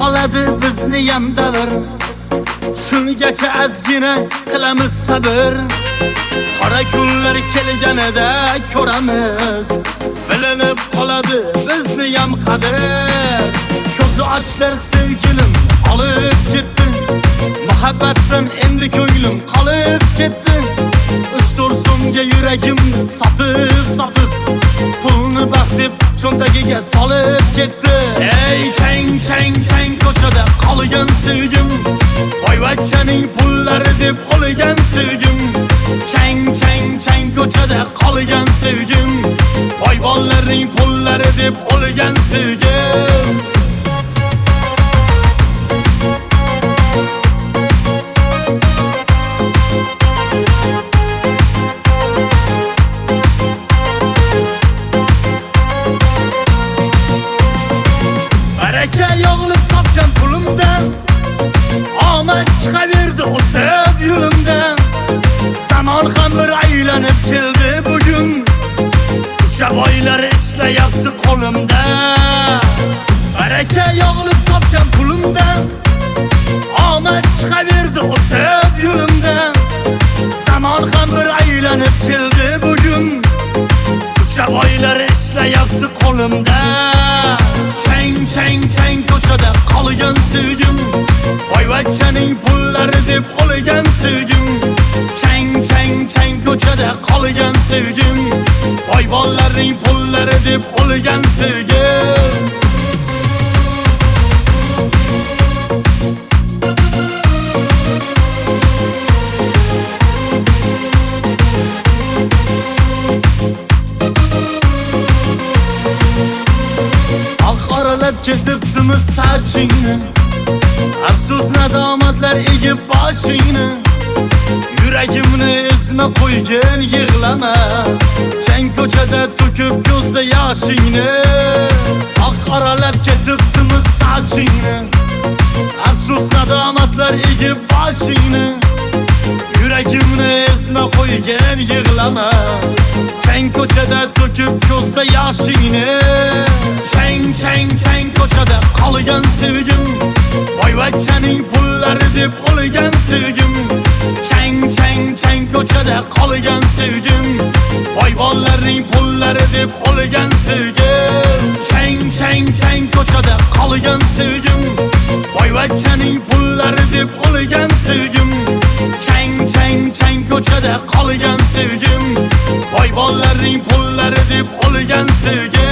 qoladi bizni ham davr. Shungacha ozgina qilamiz sabr. Qora kunlar kelganida ko'ramiz. Bilinib qoladi bizni ham qadr. Ko'zi ochlar sevgilim olib ketdi. Muhabbatdan endi ko'nglim qolib ketdi. 3-4 so'mga yuragimni sotib pulni baxt deb cho'ntagiga solib ketdi. Ey chang ko'chada qolgan sevgim, boyvachchaning pullari deb o'lgan sevgim. Chang ko'chada qolgan sevgim, boybollarning pullari deb o'lgan sevgim. Yog'ilib topgan pulimdan omad chiqaverdi o'sib yo'limdan. Zamon ham bir aylanib keldi bugun, o'sha boylar ishlayapti qo'limda. Baraka yog'ilib topgan pulimdan omad chiqaverdi o'sib yo'limdan. Zamon ham bir aylanib keldi bugun, o'sha boylar ishlayapti qo'limda. Chang ko'chada qolgan sevgim, boyvachchaning pullari deb o'lgan sevgim. Chang ko'chada qolgan sevgim, boybollarning pullari deb o'lgan sevgim. Ketibdimi sochingni, afsus nadomatlar egib boshingni. Yuragimni ezma qo'ygin yig'lama, chang ko'chada to'kib ko'zda yoshingni. Oq oralab ketibdimi sochingni, afsus nadomatlar egib boshingni. Yuragimni ezma qo'ygin yig'lama, chang ko'chada to'kib ko'zda yoshingni. Chang ko'chada qolgan sevgim, boyvachchaning pullari deb o'lgan sevgim. Chang ko'chada qolgan sevgim, boybollarning pullari deb o'lgan sevgim. Chang ko'chada qolgan sevgim, boyvachchaning pullari deb o'lgan sevgim. Chang ko'chada qolgan sevgim, boybollarning pullari deb o'lgan sevgim.